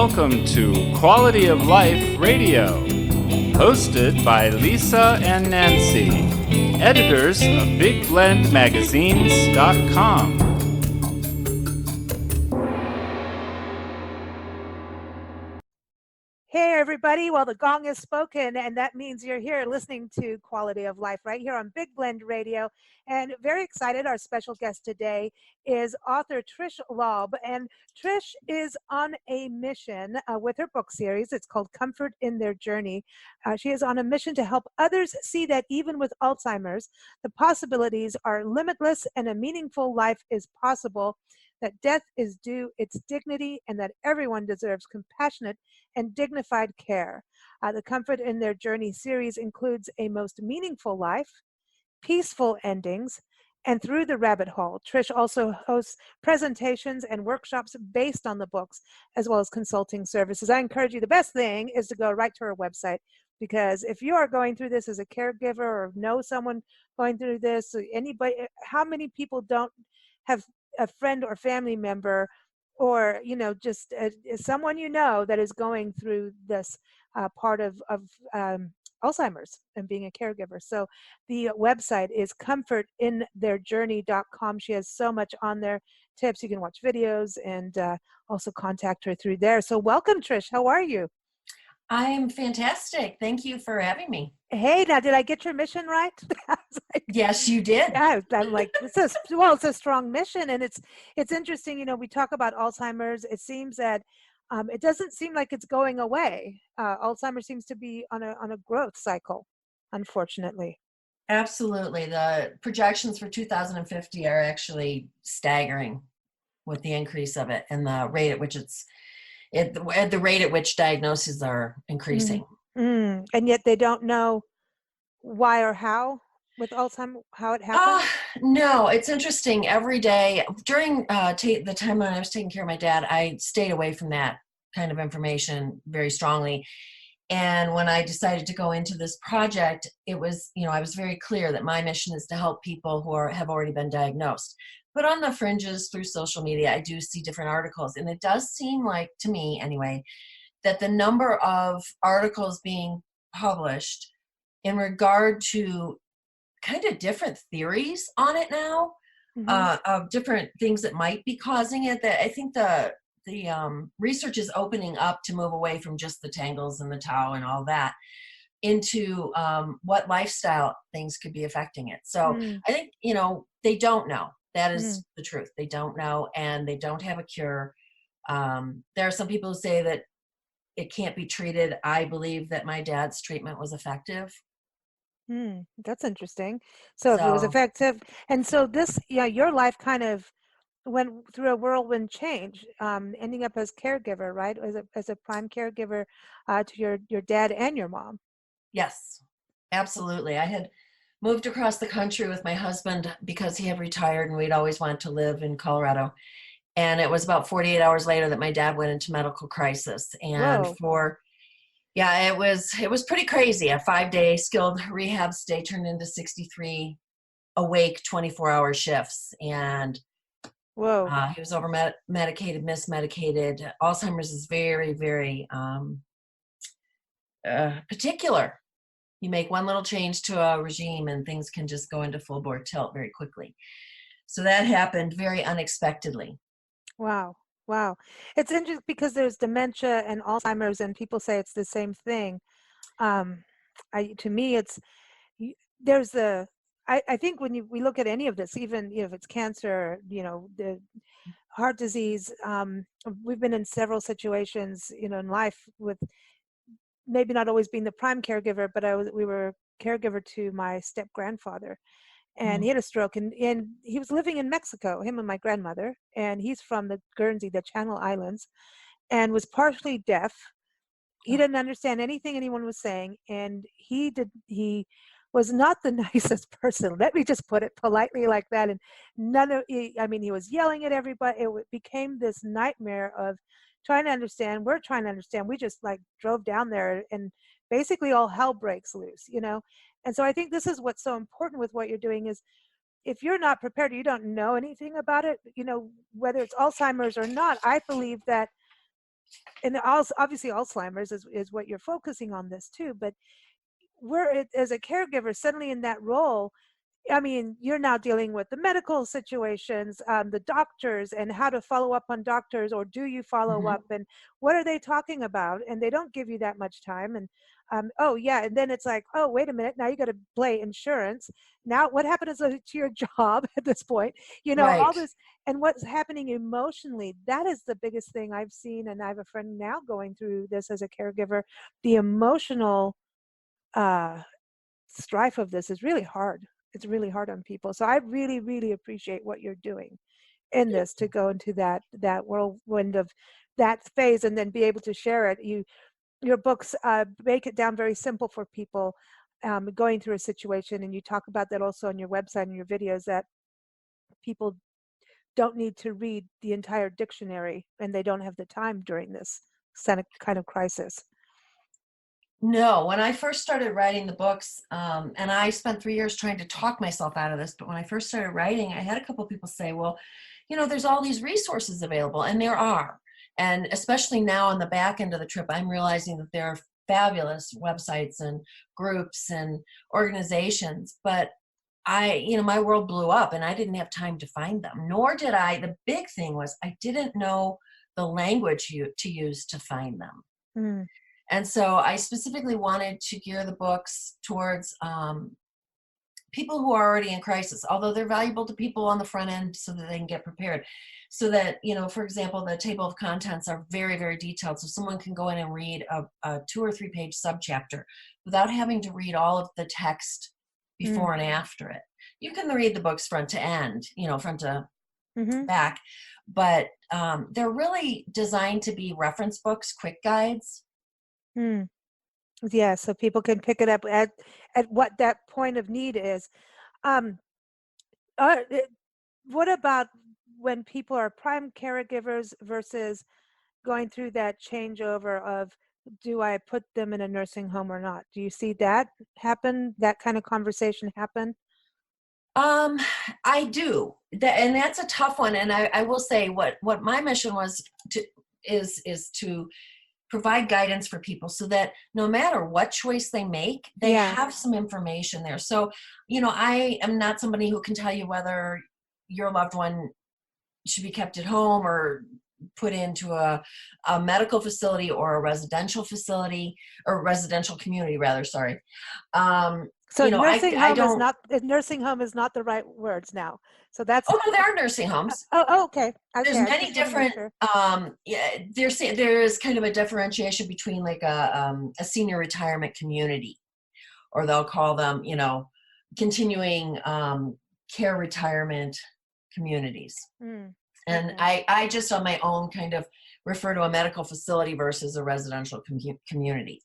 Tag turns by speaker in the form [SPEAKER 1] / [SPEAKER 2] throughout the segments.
[SPEAKER 1] Welcome to Quality of Life Radio, hosted by Lisa and Nancy, editors of BigBlendMagazines.com.
[SPEAKER 2] Hey everybody, well the gong has spoken and that means you're here listening to Quality of Life right here on Big Blend Radio, and very excited. Our special guest today is author Trish Laub, and Trish is on a mission with her book series. It's called Comfort in Their Journey. She is on a mission to help others see that even with Alzheimer's, the possibilities are limitless and a meaningful life is possible, that death is due its dignity, and that everyone deserves compassionate and dignified care. The Comfort in Their Journey series includes a most meaningful life, peaceful endings, and through the rabbit hole. Trish also hosts presentations and workshops based on the books, as well as consulting services. I encourage you, the best thing is to go right to her website, because if you are going through this as a caregiver or know someone going through this, anybody, how many people don't have a friend or family member, or just someone that is going through this part of Alzheimer's and being a caregiver. So the website is comfortintheirjourney.com. She has so much on there, tips. You can watch videos and also contact her through there. So welcome, Trish. How are you?
[SPEAKER 3] I'm fantastic. Thank you for having me.
[SPEAKER 2] Hey, now did I get your mission right?
[SPEAKER 3] Yes, you did.
[SPEAKER 2] Yeah, I'm like, it's a strong mission, and it's interesting. We talk about Alzheimer's. It seems that it doesn't seem like it's going away. Alzheimer's seems to be on a growth cycle, unfortunately.
[SPEAKER 3] Absolutely. The projections for 2050 are actually staggering with the increase of it and the rate at which the rate at which diagnoses are increasing.
[SPEAKER 2] And yet they don't know why or how with Alzheimer's, how it happens?
[SPEAKER 3] No, it's interesting. Every day during the time when I was taking care of my dad, I stayed away from that kind of information very strongly. And when I decided to go into this project, it was, I was very clear that my mission is to help people who have already been diagnosed. But on the fringes through social media, I do see different articles. And it does seem like, to me anyway, that the number of articles being published in regard to kind of different theories on it now, of different things that might be causing it, that I think the research is opening up to move away from just the tangles and the tau and all that into what lifestyle things could be affecting it. So I think, they don't know. That is the truth. They don't know, and they don't have a cure. There are some people who say that it can't be treated. I believe that my dad's treatment was effective.
[SPEAKER 2] That's interesting. So if it was effective, and so this, your life kind of went through a whirlwind change, ending up as caregiver, right? As a prime caregiver to your dad and your mom.
[SPEAKER 3] Yes, absolutely. I had moved across the country with my husband because he had retired, and we'd always wanted to live in Colorado. And it was about 48 hours later that my dad went into medical crisis. And it was pretty crazy. A 5-day skilled rehab stay turned into 63 awake 24-hour shifts. And he was over medicated, mismedicated. Alzheimer's is very, very particular. You make one little change to a regime and things can just go into full bore tilt very quickly. So that happened very unexpectedly.
[SPEAKER 2] Wow. It's interesting because there's dementia and Alzheimer's, and people say it's the same thing. To me, I think when we look at any of this, even if it's cancer, the heart disease, we've been in several situations, in life with maybe not always being the prime caregiver, but we were caregiver to my step grandfather. And he had a stroke, and he was living in Mexico, him and my grandmother, and he's from the Guernsey, the Channel Islands, and was partially deaf. He didn't understand anything anyone was saying, and he was not the nicest person. Let me just put it politely like that. And he was yelling at everybody. It became this nightmare of trying to understand. We're trying to understand. We just drove down there, and basically all hell breaks loose, And so I think this is what's so important with what you're doing is, if you're not prepared, you don't know anything about it, whether it's Alzheimer's or not, I believe that and also obviously Alzheimer's is what you're focusing on this too, but as a caregiver suddenly in that role, I mean, you're now dealing with the medical situations, the doctors, and how to follow up on doctors, or do you follow
[SPEAKER 3] Mhm.
[SPEAKER 2] up, and what are they talking about? And they don't give you that much time. And oh yeah, and then it's like, oh wait a minute, now you got to play insurance. Now what happens to your job at this point? All
[SPEAKER 3] Right.
[SPEAKER 2] this, and what's happening emotionally. That is the biggest thing I've seen, and I have a friend now going through this as a caregiver. The emotional uh, strife of this is really hard. It's really hard on people. So I really, really appreciate what you're doing in this to go into that whirlwind of that phase and then be able to share it. Your books make it down very simple for people going through a situation, and you talk about that also on your website and your videos, that people don't need to read the entire dictionary and they don't have the time during this kind of crisis.
[SPEAKER 3] No, when I first started writing the books, and I spent 3 years trying to talk myself out of this, but when I first started writing, I had a couple of people say, well, there's all these resources available, and there are. And especially now on the back end of the trip, I'm realizing that there are fabulous websites and groups and organizations, but my world blew up and I didn't have time to find them, nor did the big thing was I didn't know the language to use to find them.
[SPEAKER 2] Mm.
[SPEAKER 3] And so I specifically wanted to gear the books towards people who are already in crisis, although they're valuable to people on the front end so that they can get prepared. So that, for example, the table of contents are very, very detailed. So someone can go in and read a 2 or 3 page subchapter without having to read all of the text before and after it. You can read the books front to end, front to back, but they're really designed to be reference books, quick guides.
[SPEAKER 2] Mm. Yeah, so people can pick it up at what that point of need is. Um, what about when people are prime caregivers versus going through that changeover of, do I put them in a nursing home or not? Do you see that happen? That kind of conversation happen?
[SPEAKER 3] I do, and that's a tough one. And I will say what my mission was is to provide guidance for people so that no matter what choice they make, they have some information there. So, I am not somebody who can tell you whether your loved one should be kept at home or put into a medical facility or a residential facility, or residential community rather, sorry.
[SPEAKER 2] So nursing
[SPEAKER 3] I
[SPEAKER 2] home is
[SPEAKER 3] don't.
[SPEAKER 2] not, nursing home is not the right words now. So that's,
[SPEAKER 3] Oh no, there are nursing homes.
[SPEAKER 2] okay.
[SPEAKER 3] There's
[SPEAKER 2] Okay, I
[SPEAKER 3] many
[SPEAKER 2] just want to make
[SPEAKER 3] different.
[SPEAKER 2] sure.
[SPEAKER 3] Yeah, there is kind of a differentiation between like a senior retirement community, or they'll call them, continuing care retirement communities. And I just on my own kind of refer to a medical facility versus a residential community.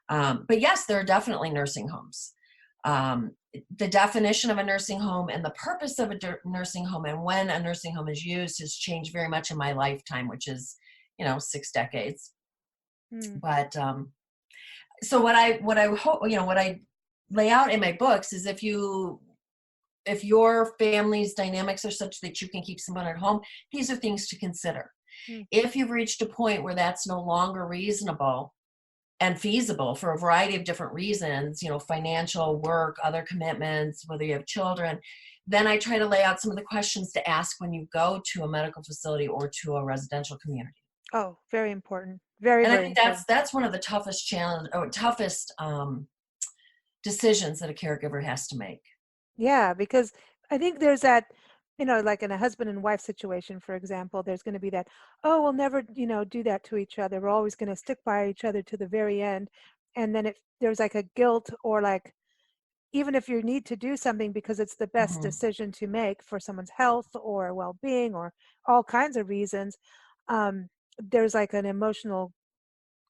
[SPEAKER 3] But yes, there are definitely nursing homes. The definition of a nursing home and the purpose of a nursing home and when a nursing home is used has changed very much in my lifetime, which is, 6 decades. But so what I hope, what I lay out in my books is if your family's dynamics are such that you can keep someone at home, these are things to consider. If you've reached a point where that's no longer reasonable and feasible for a variety of different reasons, financial, work, other commitments, whether you have children, then I try to lay out some of the questions to ask when you go to a medical facility or to a residential community.
[SPEAKER 2] Oh, very important. Very,
[SPEAKER 3] and I
[SPEAKER 2] very
[SPEAKER 3] think
[SPEAKER 2] important.
[SPEAKER 3] that's one of the toughest decisions that a caregiver has to make.
[SPEAKER 2] Yeah, because I think there's that, like in a husband and wife situation, for example, there's going to be that, oh, we'll never, do that to each other. We're always going to stick by each other to the very end. And then there's like a guilt, or like, even if you need to do something because it's the best decision to make for someone's health or well-being or all kinds of reasons, there's like an emotional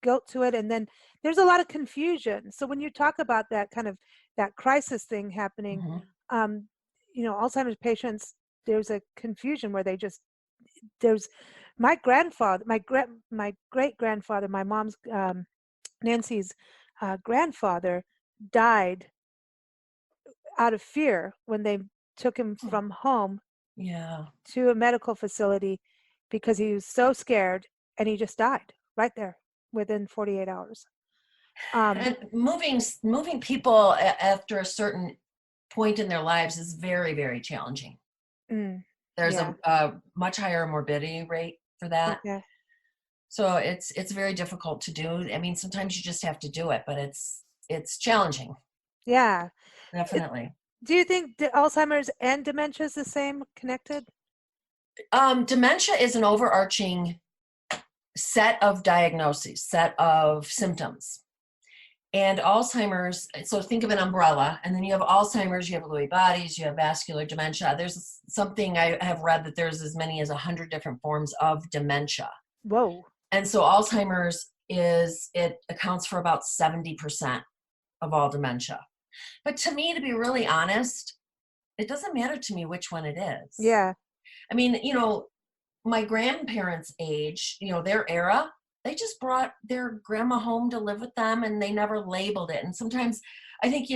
[SPEAKER 2] guilt to it, and then there's a lot of confusion. So when you talk about that kind of that crisis thing happening, Alzheimer's patients, there's a confusion where there's my grandfather, my great grandfather, my mom's Nancy's grandfather died out of fear when they took him from home to a medical facility because he was so scared, and he just died. right there within 48 hours. Um,
[SPEAKER 3] And moving people after a certain point in their lives is very, very challenging.
[SPEAKER 2] mm,
[SPEAKER 3] There's
[SPEAKER 2] yeah.
[SPEAKER 3] a much higher morbidity rate for that.
[SPEAKER 2] Okay.
[SPEAKER 3] So it's very difficult to do. I mean, sometimes you just have to do it, but it's challenging,
[SPEAKER 2] Yeah.
[SPEAKER 3] definitely.
[SPEAKER 2] Do you think Alzheimer's and dementia is the same, connected?
[SPEAKER 3] Dementia is an overarching set of diagnoses, set of symptoms. And Alzheimer's, so think of an umbrella, and then you have Alzheimer's, you have Lewy bodies, you have vascular dementia. There's something I have read that there's as many as 100 different forms of dementia.
[SPEAKER 2] Whoa.
[SPEAKER 3] And so Alzheimer's it accounts for about 70% of all dementia. But to me, to be really honest, it doesn't matter to me which one it is.
[SPEAKER 2] Yeah.
[SPEAKER 3] I mean, my grandparents' age, their era, they just brought their grandma home to live with them and they never labeled it. And sometimes I think,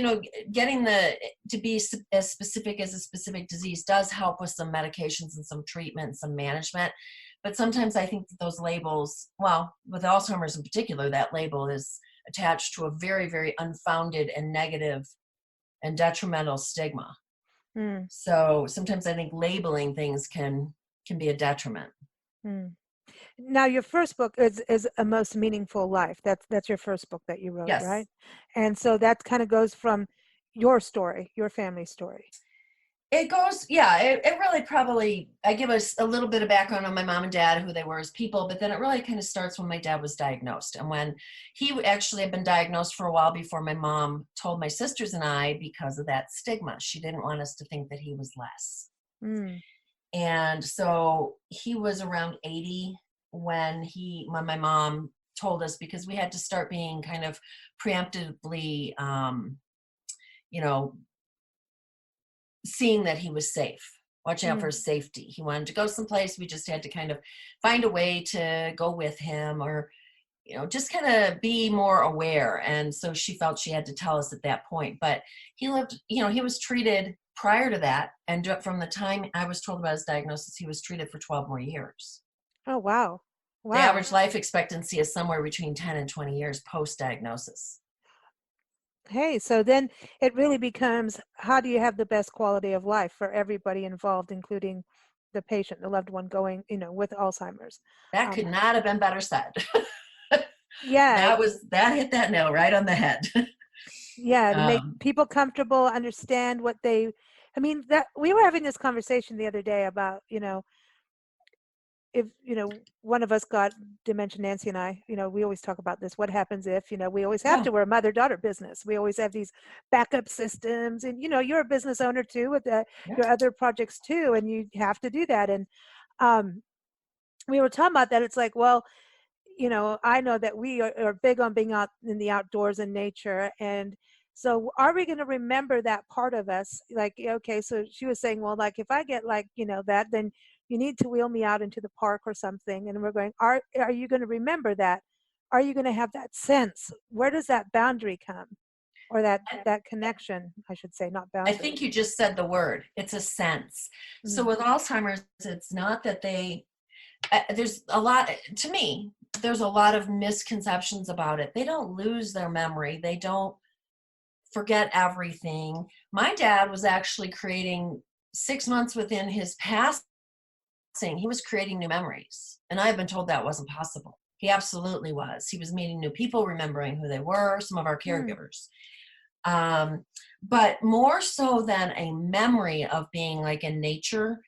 [SPEAKER 3] getting to be as specific as a specific disease does help with some medications and some treatment, some management. But sometimes I think that those labels, well, with Alzheimer's in particular, that label is attached to a very, very unfounded and negative and detrimental stigma.
[SPEAKER 2] Mm,
[SPEAKER 3] So sometimes I think labeling things can be a detriment.
[SPEAKER 2] mm. Now, your first book is A Most Meaningful Life. That's your first book that you wrote,
[SPEAKER 3] Yes.
[SPEAKER 2] right? And so that kind of goes from your story, your family story.
[SPEAKER 3] It goes, yeah, it really probably, I give us a little bit of background on my mom and dad, who they were as people, but then it really kind of starts when my dad was diagnosed. And when he actually had been diagnosed for a while before my mom told my sisters and I, because of that stigma. She didn't want us to think that he was less.
[SPEAKER 2] Mm.
[SPEAKER 3] And so he was around 80 when my mom told us, because we had to start being kind of preemptively, seeing that he was safe, watching out for his safety. He wanted to go someplace. We just had to kind of find a way to go with him, or, just kind of be more aware. And so she felt she had to tell us at that point. But he lived, he was treated prior to that. And from the time I was told about his diagnosis, he was treated for 12 more years.
[SPEAKER 2] Oh, wow.
[SPEAKER 3] The
[SPEAKER 2] Wow.
[SPEAKER 3] average life expectancy is somewhere between 10 and 20 years post-diagnosis.
[SPEAKER 2] Hey, so then it really becomes, how do you have the best quality of life for everybody involved, including the patient, the loved one going, with Alzheimer's?
[SPEAKER 3] That could not have been better said.
[SPEAKER 2] Yeah.
[SPEAKER 3] That hit that nail right on the head.
[SPEAKER 2] Yeah, to make people comfortable, understand what that we were having this conversation the other day about, if, one of us got dementia, Nancy and I, we always talk about this. What happens if, we always have to, we're a mother-daughter business. We always have these backup systems, and, you're a business owner too with your other projects too, and you have to do that. And we were talking about that. It's like, well, I know that we are big on being out in the outdoors and nature. And so are we going to remember that part of us? Like, okay, so she was saying, well, like if I get that, then you need to wheel me out into the park or something. And we're going, are you going to remember that? Are you going to have that sense? Where does that boundary come? Or that connection, I should say, not boundary.
[SPEAKER 3] I think you just said the word. It's a sense. So with Alzheimer's, it's not that there's a lot, to me, there's a lot of misconceptions about it. They don't lose their memory. They don't forget everything. My dad was actually creating 6 months within his passing, he was creating new memories. And I've been told that wasn't possible. He absolutely was. He was meeting new people, remembering who they were, some of our caregivers. But more so than a memory of being like in nature,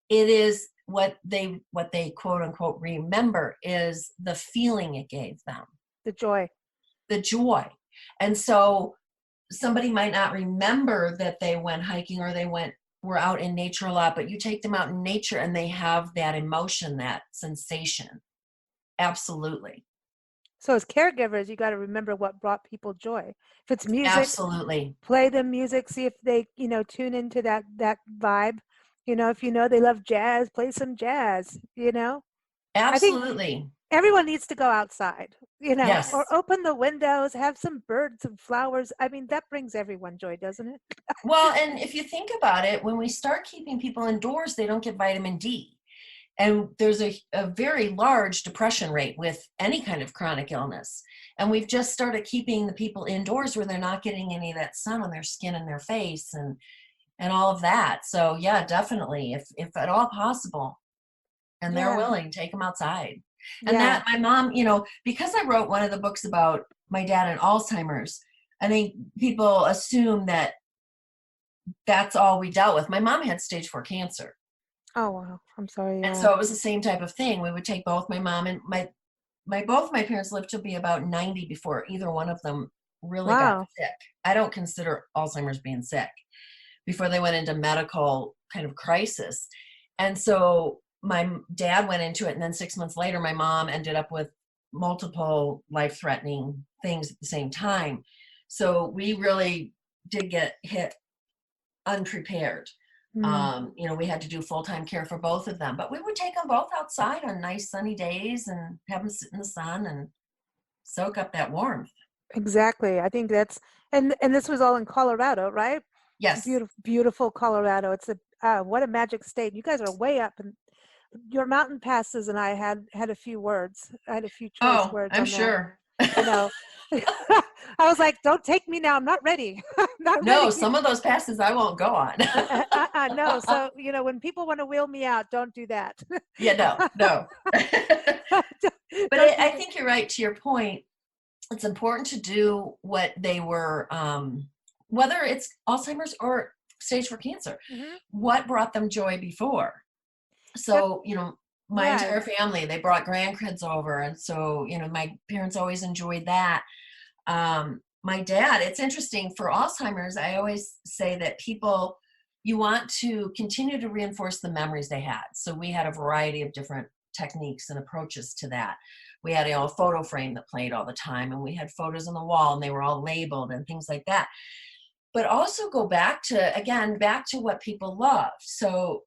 [SPEAKER 3] it is what they quote unquote remember is the feeling it gave them.
[SPEAKER 2] The joy.
[SPEAKER 3] And so somebody might not remember that they went hiking or were out in nature a lot, but you take them out in nature and they have that emotion, that sensation. Absolutely.
[SPEAKER 2] So as caregivers, you got to remember what brought people joy. If it's music,
[SPEAKER 3] absolutely,
[SPEAKER 2] play them music, see if they, tune into that vibe. If they love jazz, play some jazz,
[SPEAKER 3] absolutely.
[SPEAKER 2] I think everyone needs to go outside,
[SPEAKER 3] Yes.
[SPEAKER 2] or open the windows, have some birds and flowers. I mean, that brings everyone joy, doesn't it?
[SPEAKER 3] Well, and if you think about it, when we start keeping people indoors, they don't get vitamin D. And there's a very large depression rate with any kind of chronic illness. And we've just started keeping the people indoors where they're not getting any of that sun on their skin and their face and all of that. So yeah, definitely, if at all possible, and they're
[SPEAKER 2] Yeah.
[SPEAKER 3] willing, take them outside. And
[SPEAKER 2] Yeah.
[SPEAKER 3] that my mom, because I wrote one of the books about my dad and Alzheimer's, I think people assume that that's all we dealt with. My mom had stage 4 cancer.
[SPEAKER 2] Oh, wow. I'm sorry.
[SPEAKER 3] And
[SPEAKER 2] Yeah.
[SPEAKER 3] so it was the same type of thing. We would take both my mom and both my parents lived to be about 90 before either one of them really got
[SPEAKER 2] Wow.
[SPEAKER 3] sick. I don't consider Alzheimer's being sick, before they went into medical kind of crisis. And so my dad went into it, and then 6 months later, my mom ended up with multiple life-threatening things at the same time. So we really did get hit unprepared.
[SPEAKER 2] Mm.
[SPEAKER 3] We had to do full-time care for both of them, but we would take them both outside on nice sunny days and have them sit in the sun and soak up that warmth.
[SPEAKER 2] Exactly. I think that's, and this was all in Colorado, right?
[SPEAKER 3] Yes.
[SPEAKER 2] Beautiful, beautiful Colorado. It's what a magic state. You guys are way up, and your mountain passes. And I had a few words. I had a few choice words.
[SPEAKER 3] I'm
[SPEAKER 2] on
[SPEAKER 3] sure.
[SPEAKER 2] That. I was like, "Don't take me now. I'm not ready. Not
[SPEAKER 3] No,
[SPEAKER 2] ready."
[SPEAKER 3] some of those passes I won't go on.
[SPEAKER 2] No. So when people want to wheel me out, don't do that.
[SPEAKER 3] Yeah, no. But I think you're right to your point. It's important to do what they were, whether it's Alzheimer's or stage 4 cancer, what brought them joy before. So, my entire family, they brought grandkids over. And so, my parents always enjoyed that. My dad, it's interesting for Alzheimer's, I always say that people, you want to continue to reinforce the memories they had. So we had a variety of different techniques and approaches to that. We had a photo frame that played all the time, and we had photos on the wall, and they were all labeled and things like that. But also go back to what people loved. So,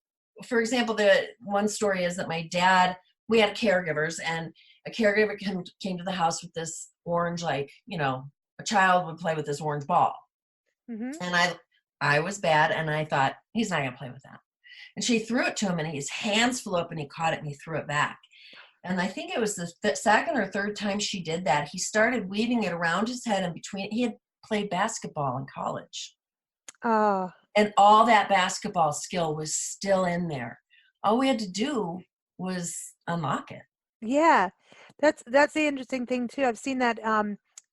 [SPEAKER 3] for example, the one story is that my dad, we had caregivers, and a caregiver came to the house with this orange, a child would play with this orange ball. And I was bad, and I thought, he's not going to play with that. And she threw it to him, and his hands flew up, and he caught it, and he threw it back. And I think it was the second or third time she did that, he started weaving it around his head and between. He had played basketball in college.
[SPEAKER 2] Oh.
[SPEAKER 3] And all that basketball skill was still in there. All we had to do was unlock it.
[SPEAKER 2] Yeah, that's the interesting thing too. I've seen that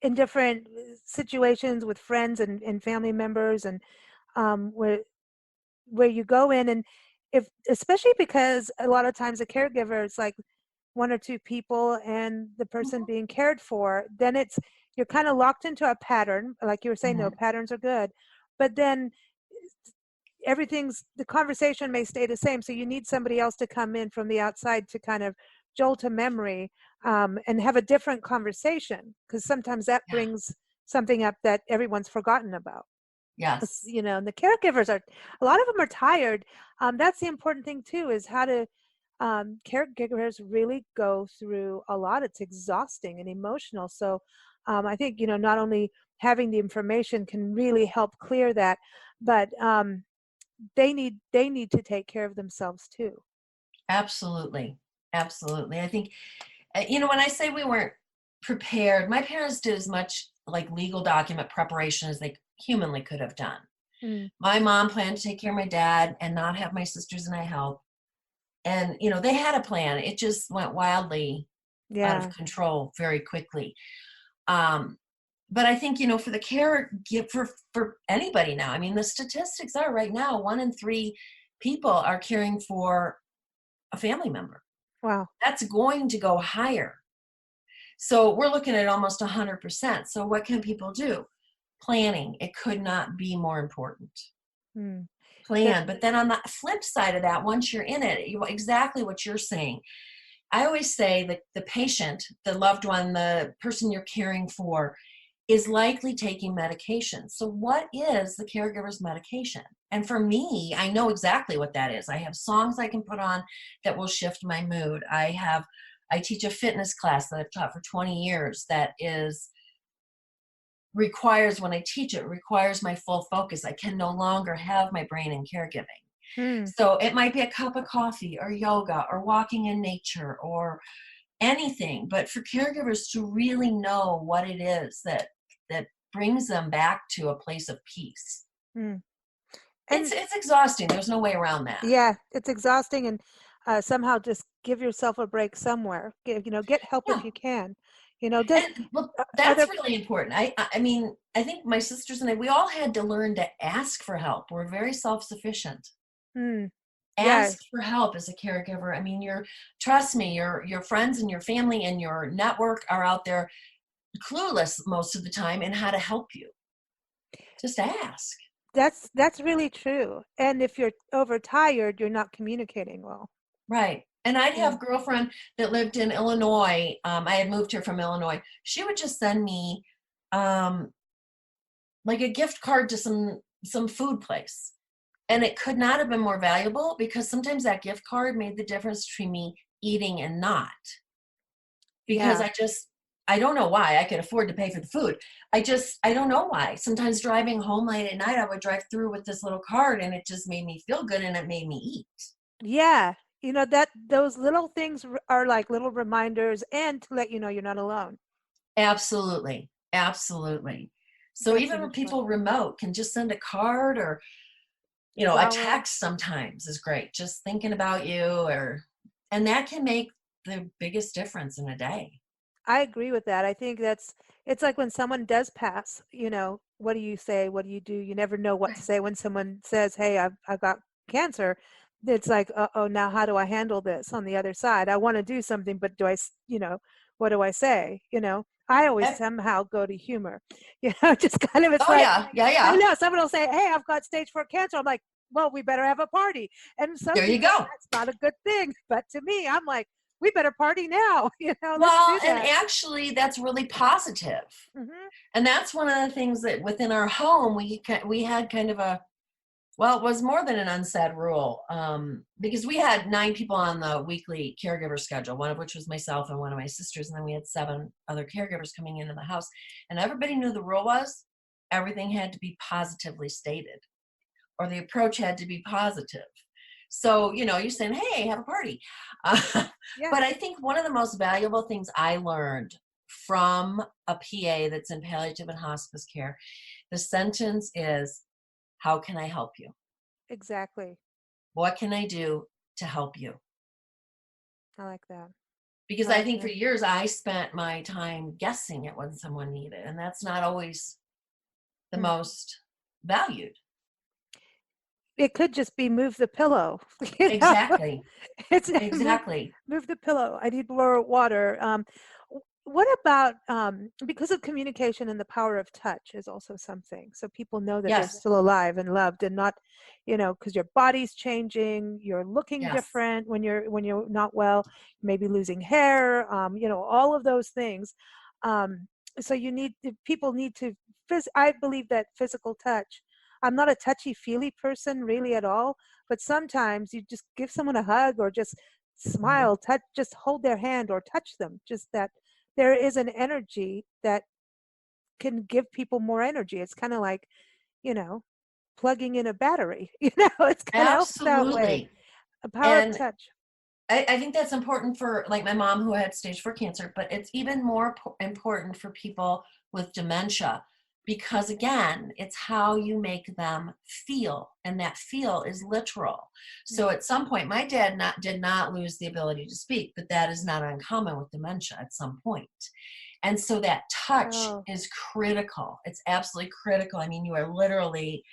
[SPEAKER 2] in different situations with friends and family members, and where you go in, and especially because a lot of times a caregiver is like one or two people and the person being cared for, then you're kind of locked into a pattern. Like you were saying, no, patterns are good, but then the conversation may stay the same. So you need somebody else to come in from the outside to kind of jolt a memory and have a different conversation, because sometimes that brings something up that everyone's forgotten about.
[SPEAKER 3] Yes.
[SPEAKER 2] And the caregivers a lot of them are tired. That's the important thing too, is how to caregivers really go through a lot. It's exhausting and emotional. So I think, not only having the information can really help clear that, but they need to take care of themselves too.
[SPEAKER 3] Absolutely. I think, when I say we weren't prepared, my parents did as much like legal document preparation as they humanly could have done. My mom planned to take care of my dad and not have my sisters and I help. And, they had a plan. It just went wildly out of control very quickly. But I think, for the for anybody now, I mean, the statistics are right now 1 in 3 people are caring for a family member.
[SPEAKER 2] Wow.
[SPEAKER 3] That's going to go higher. So we're looking at almost 100%. So what can people do? Planning. It could not be more important. Plan. But then on the flip side of that, once you're in it, exactly what you're saying. I always say that the patient, the loved one, the person you're caring for is likely taking medication. So what is the caregiver's medication? And for me, I know exactly what that is. I have songs I can put on that will shift my mood. I teach a fitness class that I've taught for 20 years that requires my full focus. I can no longer have my brain in caregiving.
[SPEAKER 2] Hmm.
[SPEAKER 3] So it might be a cup of coffee or yoga or walking in nature or anything, but for caregivers to really know what it is that brings them back to a place of peace.
[SPEAKER 2] Hmm.
[SPEAKER 3] It's
[SPEAKER 2] And
[SPEAKER 3] exhausting. There's no way around that.
[SPEAKER 2] yeah, it's exhausting, and somehow just give yourself a break somewhere. Get help if
[SPEAKER 3] Yeah.
[SPEAKER 2] you can. Does
[SPEAKER 3] And well,
[SPEAKER 2] are
[SPEAKER 3] that's
[SPEAKER 2] there?
[SPEAKER 3] really important. I mean, I think my sisters and I, we all had to learn to ask for help. We're very self-sufficient.
[SPEAKER 2] Hmm. Yeah,
[SPEAKER 3] Ask for help as a caregiver. I mean, trust me, your friends and your family and your network are out there clueless most of the time in how to help you. Just ask.
[SPEAKER 2] that's really true. And if you're overtired, you're not communicating well.
[SPEAKER 3] Right. And I'd
[SPEAKER 2] Yeah.
[SPEAKER 3] have a girlfriend that lived in Illinois. I had moved here from Illinois. She would just send me um, like a gift card to some food place. And it could not have been more valuable because sometimes that gift card made the difference between me eating and not. Because
[SPEAKER 2] Yeah.
[SPEAKER 3] I don't know why. I could afford to pay for the food. I don't know why. Sometimes driving home late at night, I would drive through with this little card and it just made me feel good and it made me eat.
[SPEAKER 2] Yeah. That those little things are like little reminders and to let you know you're not alone.
[SPEAKER 3] Absolutely. Absolutely. So
[SPEAKER 2] That's a
[SPEAKER 3] even when
[SPEAKER 2] huge one.
[SPEAKER 3] people remote can just send a card or, a
[SPEAKER 2] Flower.
[SPEAKER 3] text sometimes is great. Just thinking about you and that can make the biggest difference in a day.
[SPEAKER 2] I agree with that. I think it's like when someone does pass, what do you say? What do you do? You never know what to
[SPEAKER 3] Right.
[SPEAKER 2] say when someone says, "Hey, I've got cancer." It's like, "Uh-oh, now how do I handle this on the other side? I want to do something, but what do I say?" I always
[SPEAKER 3] Eh,
[SPEAKER 2] somehow go to humor. Just kind of it's
[SPEAKER 3] Oh
[SPEAKER 2] like
[SPEAKER 3] yeah. Yeah,
[SPEAKER 2] I
[SPEAKER 3] yeah.
[SPEAKER 2] know someone will say, "Hey, I've got stage 4 cancer." I'm like, "Well, we better have a party." And some
[SPEAKER 3] There you
[SPEAKER 2] people
[SPEAKER 3] go.
[SPEAKER 2] that's not a good ththing, but to me, I'm like, "We better party now." Let's
[SPEAKER 3] Well,
[SPEAKER 2] do
[SPEAKER 3] and
[SPEAKER 2] that.
[SPEAKER 3] actually that's really positive.
[SPEAKER 2] Mhm.
[SPEAKER 3] And that's one of the things that within our home we had kind of it was more than an unsaid rule, because we had 9 people on the weekly caregiver schedule, one of which was myself and one of my sisters, and then we had 7 other caregivers coming into the house. And everybody knew the rule was everything had to be positively stated, or the approach had to be positive. So, you're saying, hey, have a party.
[SPEAKER 2] Yeah,
[SPEAKER 3] But I think one of the most valuable things I learned from a PA that's in palliative and hospice care, the sentence is, how can I help you?
[SPEAKER 2] exactly.
[SPEAKER 3] What can I do to help you?
[SPEAKER 2] I like that.
[SPEAKER 3] Because
[SPEAKER 2] I
[SPEAKER 3] I
[SPEAKER 2] like
[SPEAKER 3] think for
[SPEAKER 2] that.
[SPEAKER 3] years I spent my time guessing at what someone needed, and that's not always the
[SPEAKER 2] Hmm.
[SPEAKER 3] most valued.
[SPEAKER 2] It could just be move the pillow. You know,
[SPEAKER 3] Exactly.
[SPEAKER 2] it's move
[SPEAKER 3] Exactly.
[SPEAKER 2] move the pillow. I need more water. What about because of communication and the power of touch is also something. So people know that they're
[SPEAKER 3] Yes.
[SPEAKER 2] still alive and loved and not, because your body's changing, you're looking
[SPEAKER 3] Yes.
[SPEAKER 2] different when you're not well, maybe losing hair, all of those things. Um, so people need to I believe that physical touch. I'm not a touchy-feely person really at all, but sometimes you just give someone a hug or just
[SPEAKER 3] Mhm.
[SPEAKER 2] smile, touch, just hold their hand or touch them. Just that there is an energy that can give people more energy. It's kind of like, you know, plugging in a battery. It's kind of helps that way.
[SPEAKER 3] Absolutely.
[SPEAKER 2] A power of
[SPEAKER 3] And
[SPEAKER 2] touch.
[SPEAKER 3] I think that's important for like my mom who had stage 4 cancer, but it's even more important for people with dementia because again, it's how you make them feel, and that feel is literal. So
[SPEAKER 2] Mm.
[SPEAKER 3] at some point, my dad did not lose the ability to speak, but that is not uncommon with dementia at some point. And so that touch
[SPEAKER 2] Oh,
[SPEAKER 3] is critical. It's absolutely critical. I mean, you are literally,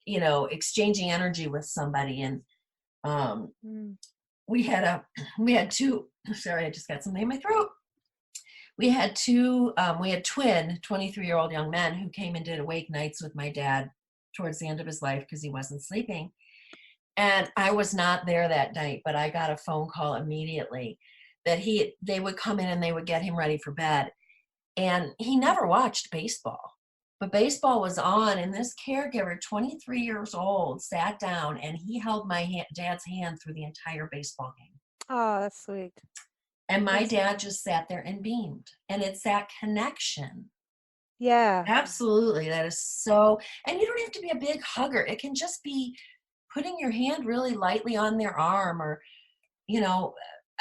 [SPEAKER 3] exchanging energy with somebody. And um,
[SPEAKER 2] mm.
[SPEAKER 3] we had two, sorry, I just got something in my throat. We had twin 23-year-old young men who came and did awake nights with my dad towards the end of his life because he wasn't sleeping. And I was not there that night, but I got a phone call immediately that they would come in and they would get him ready for bed. And he never watched baseball, but baseball was on, and this caregiver, 23 years old, sat down and he held my dad's hand through the entire baseball game.
[SPEAKER 2] Oh, that's sweet.
[SPEAKER 3] And my
[SPEAKER 2] That's sweet.
[SPEAKER 3] dad just sat there and beamed. And it's that connection.
[SPEAKER 2] Yeah.
[SPEAKER 3] Absolutely. That is so, and you don't have to be a big hugger. It can just be putting your hand really lightly on their arm, or,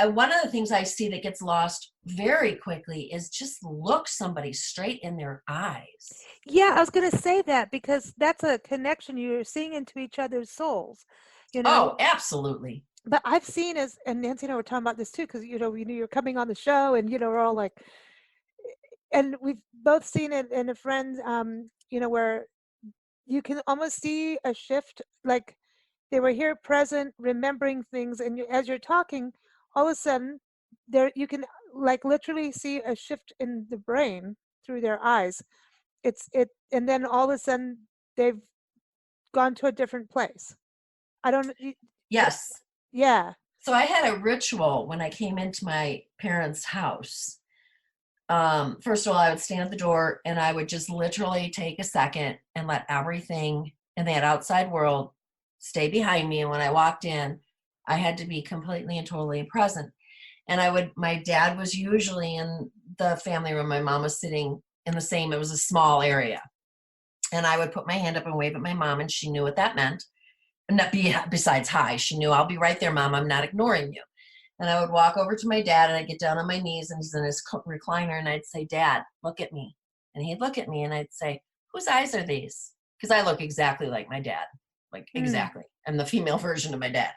[SPEAKER 3] one of the things I see that gets lost very quickly is just look somebody straight in their eyes.
[SPEAKER 2] Yeah, I was going to say that because that's a connection. You're seeing into each other's souls, you know.
[SPEAKER 3] Oh, absolutely.
[SPEAKER 2] But I've seen and Nancy and I were talking about this too, because we knew you're coming on the show, and we're all like, and we've both seen it in a friend, where you can almost see a shift, like they were here present, remembering things, and as you're talking, all of a sudden, there you can like literally see a shift in the brain through their eyes. And then all of a sudden they've gone to a different place. I don't.
[SPEAKER 3] Yes.
[SPEAKER 2] Yeah.
[SPEAKER 3] So I had a ritual when I came into my parents' house. First of all, I would stand at the door and I would just literally take a second and let everything in that outside world stay behind me. And when I walked in, I had to be completely and totally present. And my dad was usually in the family room. My mom was sitting in it was a small area. And I would put my hand up and wave at my mom, and she knew what that meant. And besides hi, she knew, I'll be right there, Mom. I'm not ignoring you. And I would walk over to my dad, and I'd get down on my knees, and he's in his recliner, and I'd say, Dad, look at me. And he'd look at me, and I'd say, whose eyes are these? Because I look exactly like my dad, exactly. I'm the female version of my dad.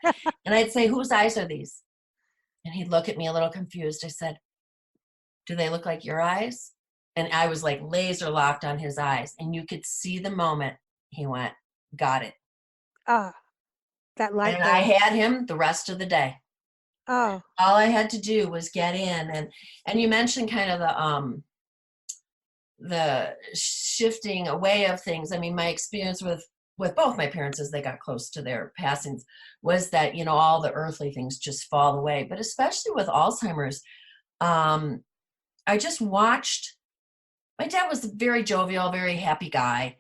[SPEAKER 3] And I'd say, whose eyes are these? And he'd look at me a little confused. I said, do they look like your eyes? And I was like laser locked on his eyes. And you could see the moment he went, got it.
[SPEAKER 2] That light.
[SPEAKER 3] And I had him the rest of the day.
[SPEAKER 2] Oh.
[SPEAKER 3] All I had to do was get in. And you mentioned kind of the shifting away of things. I mean, my experience with both my parents as they got close to their passings was that, all the earthly things just fall away. But especially with Alzheimer's, I just watched. My dad was a very jovial, very happy guy,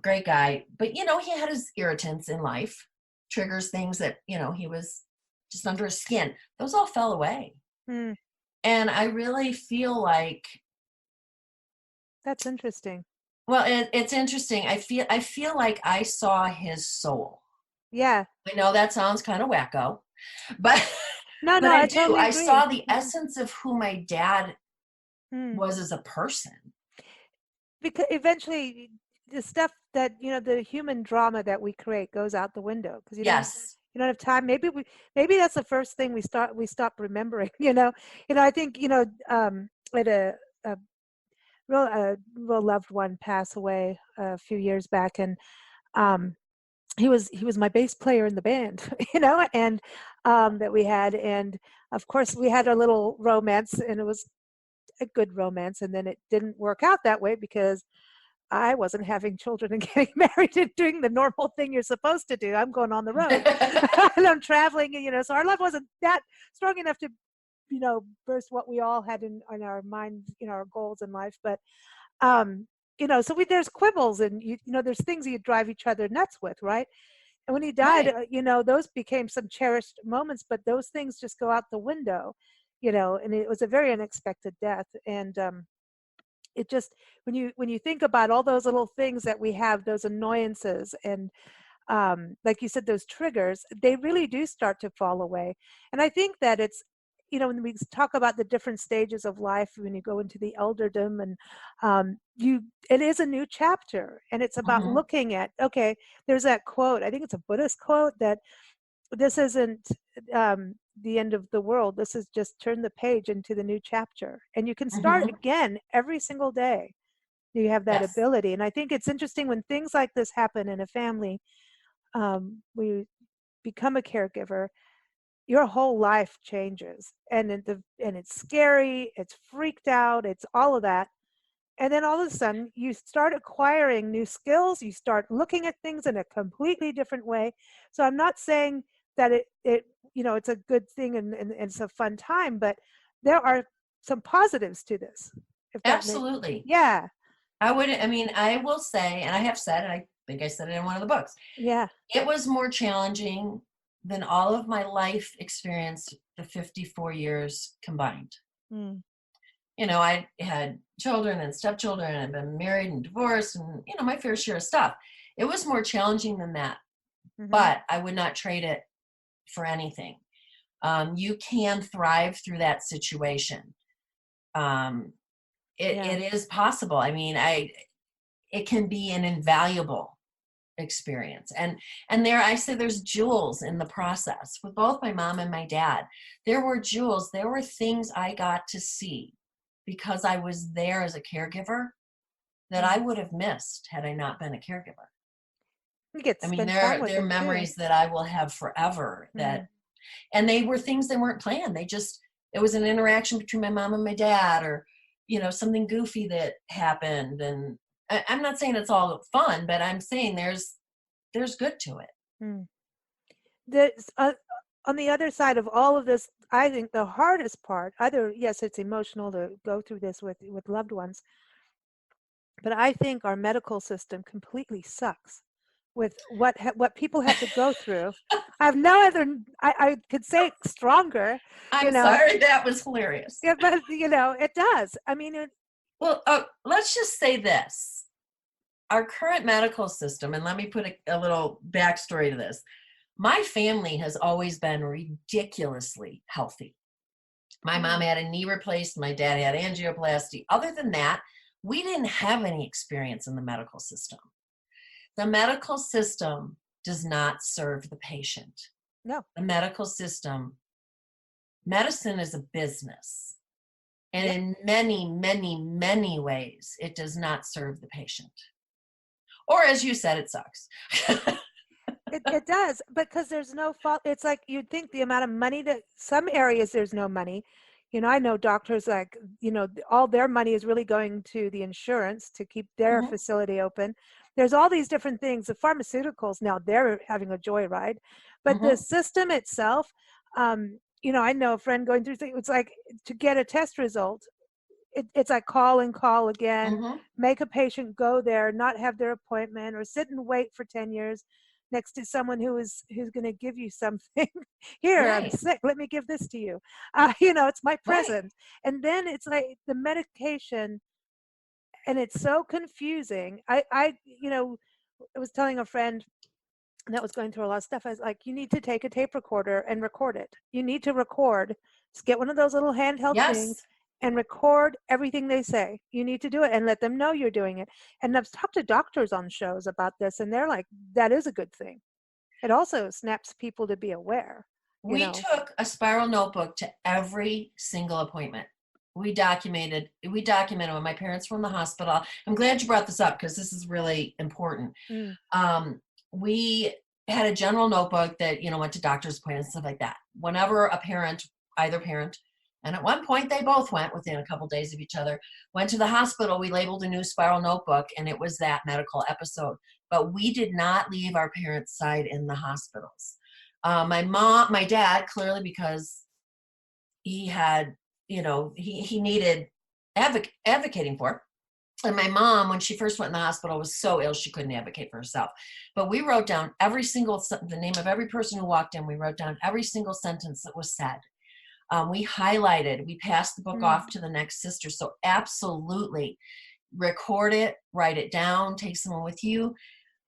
[SPEAKER 3] great guy. But, he had his irritants in life, triggers, things that, he was just under his skin. Those all fell away. And I really feel like.
[SPEAKER 2] That's interesting.
[SPEAKER 3] Well, it's interesting. I feel like I saw his soul.
[SPEAKER 2] Yeah.
[SPEAKER 3] I know that sounds kind of wacko, but
[SPEAKER 2] no,
[SPEAKER 3] but I do.
[SPEAKER 2] Totally
[SPEAKER 3] I
[SPEAKER 2] agree.
[SPEAKER 3] saw the essence of who my dad was as a person.
[SPEAKER 2] Because eventually, the stuff that the human drama that we create goes out the window because you don't have time. Maybe that's the first thing we stop remembering. I think had a real loved one pass away a few years back, and he was my bass player in the band, and that we had, and of course we had a little romance, and it was a good romance, and then it didn't work out that way because I wasn't having children and getting married and doing the normal thing you're supposed to do. I'm going on the road and I'm traveling, so our love wasn't that strong enough to, burst what we all had in our minds, our goals in life. But, so there's quibbles and, there's things you drive each other nuts with, right? And when he died, right. Those became some cherished moments, but those things just go out the window, and it was a very unexpected death. And, it just, when you think about all those little things that we have, those annoyances and like you said, those triggers, they really do start to fall away. And I think that it's, when we talk about the different stages of life, when you go into the elderdom, and it is a new chapter, and it's about looking at, okay, there's that quote, I think it's a Buddhist quote, that this isn't the end of the world. This is just turn the page into the new chapter. And you can start again every single day. You have that ability. And I think it's interesting when things like this happen in a family, we become a caregiver, your whole life changes. And it's scary, it's freaked out, it's all of that. And then all of a sudden you start acquiring new skills, you start looking at things in a completely different way. So I'm not saying that it it's a good thing and it's a fun time, but there are some positives to this.
[SPEAKER 3] Absolutely.
[SPEAKER 2] Yeah.
[SPEAKER 3] I will say, and I have said, and I think I said it in one of the books.
[SPEAKER 2] Yeah.
[SPEAKER 3] It was more challenging than all of my life experience, the 54 years combined. I had children and stepchildren, and I've been married and divorced, and my fair share of stuff. It was more challenging than that but I would not trade it for anything. You can thrive through that situation. It is possible. I mean, it can be an invaluable experience. And there, I say there's jewels in the process. With both my mom and my dad, there were jewels. There were things I got to see because I was there as a caregiver that I would have missed had I not been a caregiver.
[SPEAKER 2] You get to
[SPEAKER 3] I mean,
[SPEAKER 2] spend time with
[SPEAKER 3] there are
[SPEAKER 2] them,
[SPEAKER 3] memories
[SPEAKER 2] too.
[SPEAKER 3] that I will have forever and they were things that weren't planned. It was an interaction between my mom and my dad, or, something goofy that happened. And I'm not saying it's all fun, but I'm saying there's good to it.
[SPEAKER 2] There's, on the other side of all of this, I think the hardest part, yes, it's emotional to go through this with loved ones, but I think our medical system completely sucks with what people have to go through. I have no other, I could say it stronger.
[SPEAKER 3] I'm sorry, that was hilarious.
[SPEAKER 2] Yeah, but it does. I mean,
[SPEAKER 3] well, let's just say this. Our current medical system, and let me put a little backstory to this. My family has always been ridiculously healthy. My mom had a knee replaced. My dad had angioplasty. Other than that, we didn't have any experience in the medical system. The medical system does not serve the patient.
[SPEAKER 2] No.
[SPEAKER 3] The medical system, medicine is a business. And in many, many, many ways, it does not serve the patient. Or as you said, it sucks.
[SPEAKER 2] It does, because there's no fault. It's like you'd think the amount of money that some areas there's no money. I know doctors all their money is really going to the insurance to keep their facility open. There's all these different things. The pharmaceuticals now, they're having a joyride, but the system itself, I know a friend going through things. It's like to get a test result. It's like call and call again, make a patient go there, not have their appointment, or sit and wait for 10 years next to someone who's going to give you something. Here, I'm sick, let me give this to you. It's my present. And then it's like the medication, and it's so confusing. I was telling a friend that was going through a lot of stuff. I was like, you need to take a tape recorder and record it. You need to record. Just get one of those little handheld things and record everything they say. You need to do it and let them know you're doing it. And I've talked to doctors on shows about this, and they're like, that is a good thing. It also snaps people to be aware.
[SPEAKER 3] We took a spiral notebook to every single appointment. We documented when my parents were in the hospital. I'm glad you brought this up because this is really important. We had a general notebook that, went to doctor's appointments, stuff like that. Whenever either parent, and at one point they both went within a couple days of each other, went to the hospital, we labeled a new spiral notebook, and it was that medical episode. But we did not leave our parents' side in the hospitals. My dad, clearly because he had, he needed advocating for. And my mom, when she first went in the hospital, was so ill she couldn't advocate for herself. But we wrote down the name of every person who walked in. We wrote down every single sentence that was said. We highlighted, we passed the book off to the next sister. So absolutely record it, write it down, take someone with you.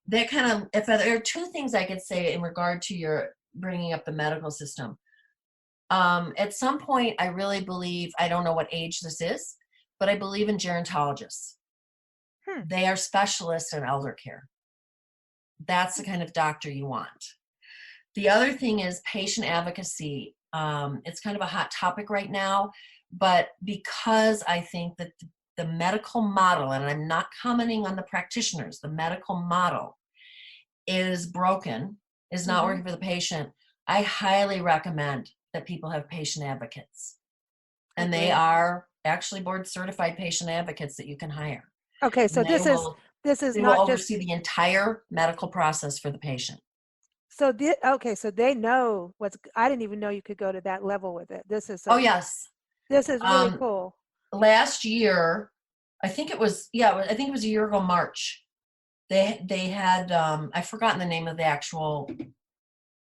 [SPEAKER 3] That kind of, if there are two things I could say in regard to your bringing up the medical system. At some point, I really believe, I don't know what age this is, but I believe in gerontologists. They are specialists in elder care. That's the kind of doctor you want. The other thing is patient advocacy. It's kind of a hot topic right now, but because I think that the medical model, and I'm not commenting on the practitioners, the medical model is broken, is not working for the patient, I highly recommend that people have patient advocates. And they are actually board certified patient advocates that you can hire.
[SPEAKER 2] Okay, so this is
[SPEAKER 3] they
[SPEAKER 2] not
[SPEAKER 3] will
[SPEAKER 2] just
[SPEAKER 3] oversee the entire medical process for the patient.
[SPEAKER 2] So so they know I didn't even know you could go to that level with it. This is
[SPEAKER 3] yes.
[SPEAKER 2] This is really cool.
[SPEAKER 3] Last year, I think it was a year ago, March. They had I've forgotten the name of the actual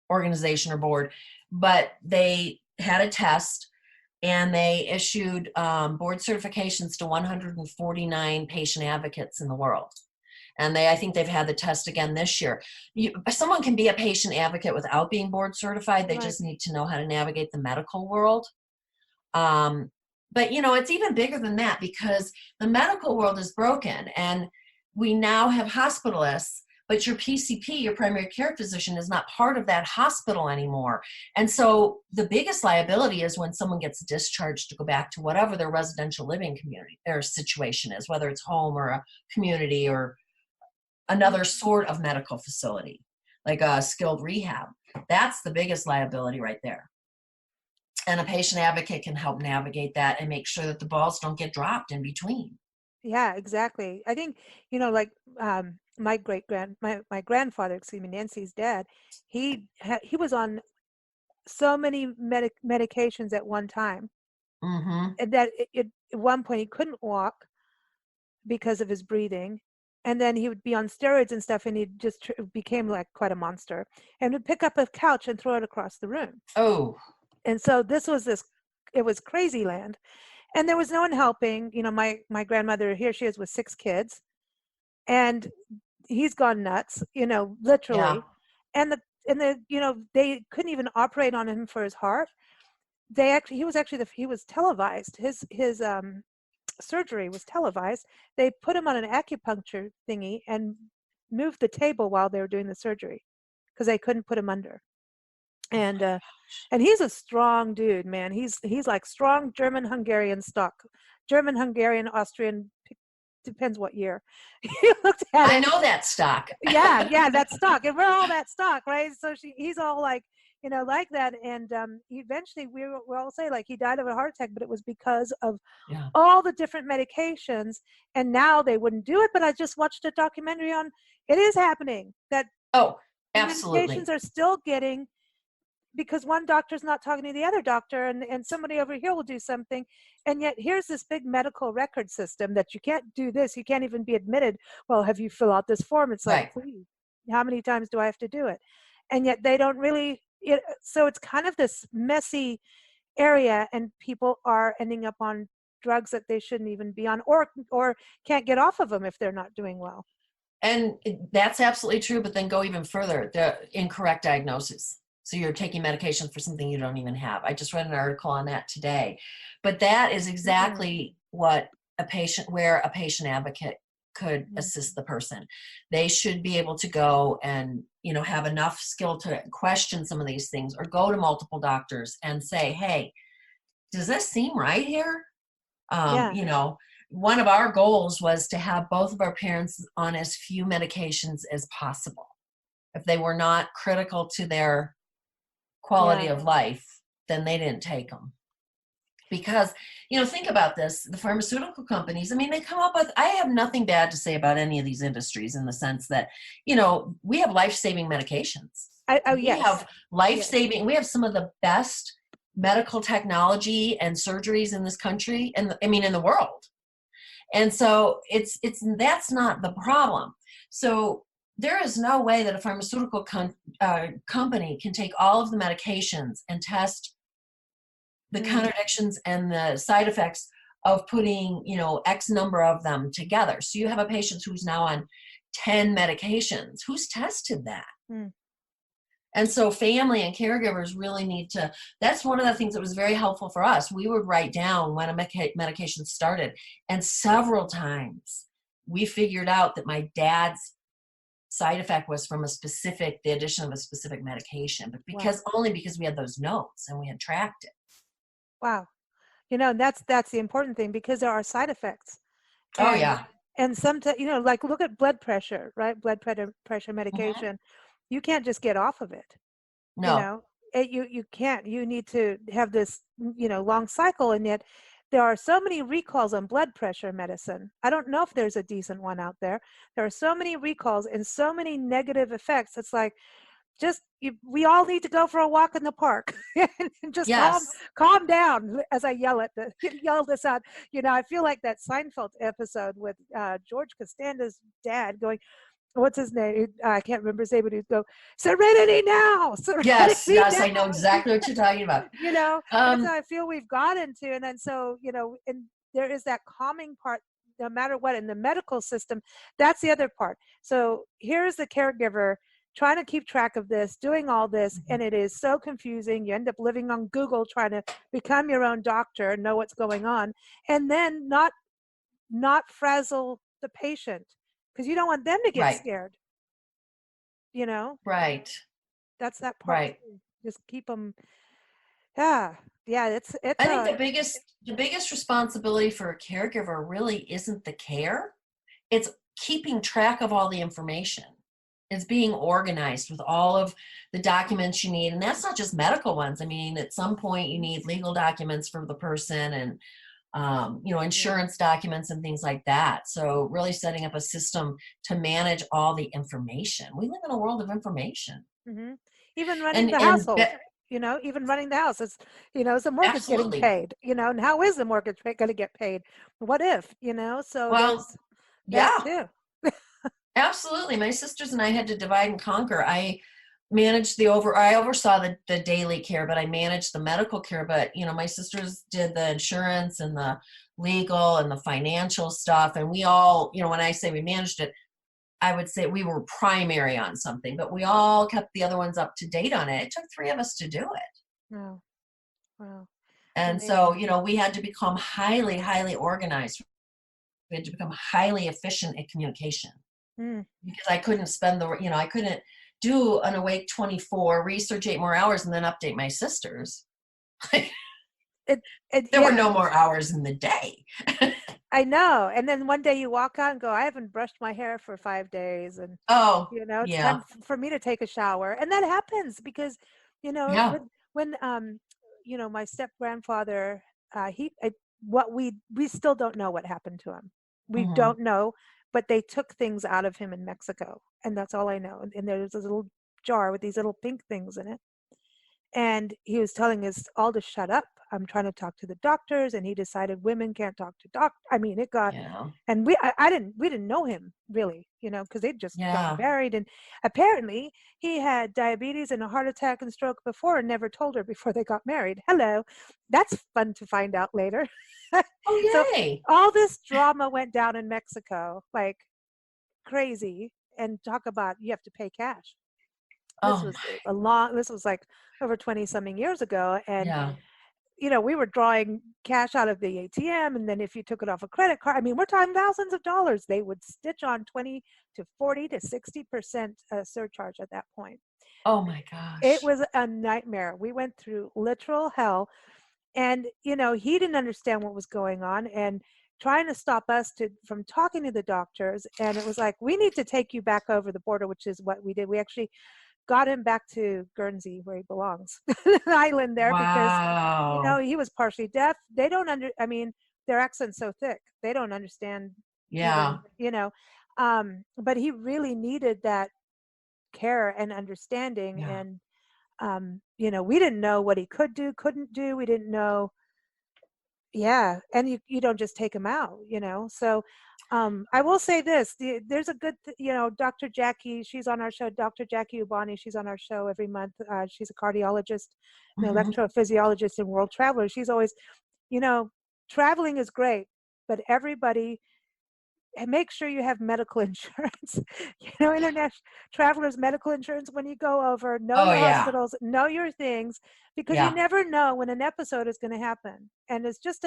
[SPEAKER 3] organization or board, but they had a test and they issued board certifications to 149 patient advocates in the world. And I think they've had the test again this year. Someone can be a patient advocate without being board certified. They just need to know how to navigate the medical world. But it's even bigger than that, because the medical world is broken, and we now have hospitalists, but your PCP, your primary care physician, is not part of that hospital anymore. And so the biggest liability is when someone gets discharged to go back to whatever their residential living community or situation is, whether it's home or a community or another sort of medical facility, like a skilled rehab. That's the biggest liability right there. And a patient advocate can help navigate that and make sure that the balls don't get dropped in between.
[SPEAKER 2] Yeah, exactly. I think, like my grandfather, Nancy's dad, he was on so many medications at one time, and that at one point he couldn't walk because of his breathing, and then he would be on steroids and stuff, and he just became like quite a monster, and would pick up a couch and throw it across the room.
[SPEAKER 3] Oh.
[SPEAKER 2] And so it was crazy land. And there was no one helping. My grandmother, here she is with 6 kids, and he's gone nuts, literally.
[SPEAKER 3] Yeah.
[SPEAKER 2] And they couldn't even operate on him for his heart. He was televised. His surgery was televised. They put him on an acupuncture thingy and moved the table while they were doing the surgery because they couldn't put him under. And he's a strong dude, man. He's like strong German-Hungarian stock. German-Hungarian, Austrian, depends what year you looked at it.
[SPEAKER 3] I know that stock.
[SPEAKER 2] Yeah, that stock. And we're all that stock, right? So he's all like, like that. And eventually we'll all say like he died of a heart attack, but it was because of all the different medications. And now they wouldn't do it. But I just watched a documentary on it is happening. That
[SPEAKER 3] absolutely.
[SPEAKER 2] Medications are still getting, because one doctor's not talking to the other doctor, and somebody over here will do something. And yet here's this big medical record system that you can't do this. You can't even be admitted. Well, have you fill out this form? It's like, please, how many times do I have to do it? And yet they don't really, so it's kind of this messy area, and people are ending up on drugs that they shouldn't even be on, or can't get off of them if they're not doing well.
[SPEAKER 3] And that's absolutely true, but then go even further, the incorrect diagnosis. So you're taking medication for something you don't even have. I just read an article on that today. But that is exactly where a patient advocate could assist the person. They should be able to go and, have enough skill to question some of these things, or go to multiple doctors and say, hey, does this seem right here? One of our goals was to have both of our parents on as few medications as possible. If they were not critical to their quality of life, then they didn't take them. Because, think about this, the pharmaceutical companies, they come up with, I have nothing bad to say about any of these industries in the sense that, we have life-saving medications. We have life-saving, we have some of the best medical technology and surgeries in this country, and in the world. And so that's not the problem. So there is no way that a pharmaceutical company can take all of the medications and test the contradictions and the side effects of putting, X number of them together. So you have a patient who's now on 10 medications. Who's tested that? And so family and caregivers really need to, that's one of the things that was very helpful for us. We would write down when a medication started, and several times we figured out that my dad's side effect was from the addition of a specific medication, but only because we had those notes and we had tracked it.
[SPEAKER 2] Wow. That's the important thing, because there are side effects. And sometimes, like look at blood pressure, right? Blood pressure medication. You can't just get off of it.
[SPEAKER 3] No.
[SPEAKER 2] You can't. You need to have this, long cycle, and yet there are so many recalls on blood pressure medicine. I don't know if there's a decent one out there. There are so many recalls and so many negative effects. It's like, we all need to go for a walk in the park and just calm down as I yell this out. I feel like that Seinfeld episode with George Costanza's dad going, what's his name? I can't remember his name, but he'd go, serenity now. Serenity
[SPEAKER 3] yes,
[SPEAKER 2] now.
[SPEAKER 3] I know exactly what you're talking about.
[SPEAKER 2] That's how I feel we've got into. And then so, and there is that calming part no matter what in the medical system, that's the other part. So here's the caregiver trying to keep track of this, doing all this, and it is so confusing. You end up living on Google trying to become your own doctor and know what's going on, and then not frazzle the patient, because you don't want them to get
[SPEAKER 3] Right.
[SPEAKER 2] scared.
[SPEAKER 3] Right.
[SPEAKER 2] That's that part.
[SPEAKER 3] Right.
[SPEAKER 2] Too. Just keep them. Yeah, yeah. It's
[SPEAKER 3] I think the biggest responsibility for a caregiver really isn't the care. It's keeping track of all the information. It's being organized with all of the documents you need. And that's not just medical ones. I mean, at some point you need legal documents for the person and, insurance documents and things like that. So really setting up a system to manage all the information. We live in a world of information.
[SPEAKER 2] Mm-hmm. Even running
[SPEAKER 3] And,
[SPEAKER 2] the
[SPEAKER 3] and
[SPEAKER 2] household. Even running the house is, is the mortgage
[SPEAKER 3] absolutely.
[SPEAKER 2] getting paid? And how is the mortgage going to get paid? What if? So
[SPEAKER 3] Well,
[SPEAKER 2] there's that
[SPEAKER 3] yeah.
[SPEAKER 2] too.
[SPEAKER 3] Absolutely. My sisters and I had to divide and conquer. I oversaw the daily care, but I managed the medical care. But, my sisters did the insurance and the legal and the financial stuff. And we all, when I say we managed it, I would say we were primary on something, but we all kept the other ones up to date on it. It took 3 of us to do it.
[SPEAKER 2] Wow. Wow.
[SPEAKER 3] And so, we had to become highly, highly organized. We had to become highly efficient at communication. Because I couldn't I couldn't do an awake 24, research 8 more hours, and then update my sisters. There were no more hours in the day.
[SPEAKER 2] I know. And then one day you walk out and go, I haven't brushed my hair for 5 days. And, it's time for me to take a shower. And that happens because, when my step grandfather, we still don't know what happened to him. We don't know, but they took things out of him in Mexico. And that's all I know. And there's this little jar with these little pink things in it. And he was telling us all to shut up. I'm trying to talk to the doctors, and he decided women can't talk to doctors. I mean, it got, and we didn't know him really, because they'd just got married, and apparently he had diabetes and a heart attack and stroke before, and never told her before they got married. Hello, that's fun to find out later.
[SPEAKER 3] Oh yay!
[SPEAKER 2] So all this drama went down in Mexico like crazy, and talk about you have to pay cash. This was like over 20 something years ago. And, we were drawing cash out of the ATM. And then if you took it off a credit card, I mean, we're talking thousands of dollars. They would stitch on 20 to 40 to 60% surcharge at that point.
[SPEAKER 3] Oh my gosh.
[SPEAKER 2] It was a nightmare. We went through literal hell. And, he didn't understand what was going on and trying to stop us from talking to the doctors. And it was like, we need to take you back over the border, which is what we did. We actually got him back to Guernsey, where he belongs, an island there, because he was partially deaf. They don't their accent's so thick, they don't understand. But he really needed that care and understanding. And we didn't know what he could do, couldn't do. We didn't know. And you don't just take him out, so I will say this, there's a good Dr. Jackie, she's on our show, Dr. Jackie Ubani, she's on our show every month. She's a cardiologist, an electrophysiologist, and world traveler. She's always, traveling is great, but everybody, and make sure you have medical insurance. International travelers medical insurance when you go over. Know your hospitals, know your things, because you never know when an episode is going to happen. And it's just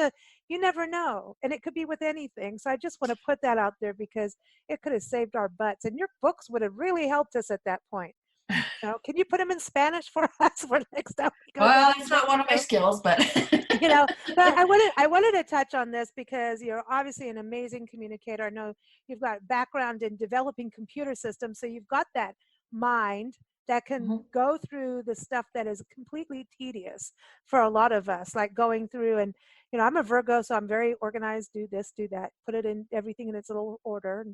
[SPEAKER 2] you never know. And it could be with anything. So I just want to put that out there, because it could have saved our butts. And your books would have really helped us at that point. Can you put them in Spanish for us for next time we go?
[SPEAKER 3] Well, it's not one of my skills, but
[SPEAKER 2] but I wanted to touch on this because you're obviously an amazing communicator. I know you've got background in developing computer systems, so you've got that mind that can go through the stuff that is completely tedious for a lot of us, like going through. And I'm a Virgo, so I'm very organized. Do this, do that, put it in everything in its little order.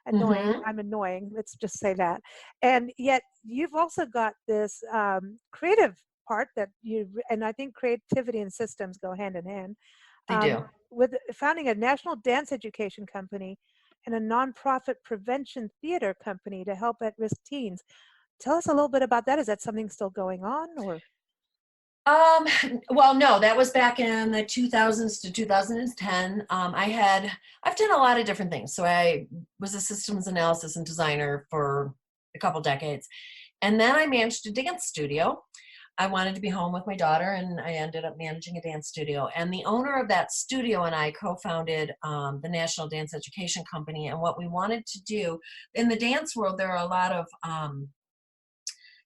[SPEAKER 2] Annoying. I'm annoying. Let's just say that. And yet you've also got this creative part and I think creativity and systems go hand in hand.
[SPEAKER 3] They do.
[SPEAKER 2] With founding a national dance education company and a nonprofit prevention theater company to help at-risk teens. Tell us a little bit about that. Is that something still going on, or?
[SPEAKER 3] Um, well, no, that was back in the 2000s to 2010. I've done a lot of different things. So I was a systems analysis and designer for a couple decades. And then I managed a dance studio. I wanted to be home with my daughter, and I ended up managing a dance studio. And the owner of that studio and I co-founded the National Dance Education Company. And what we wanted to do in the dance world, there are a lot of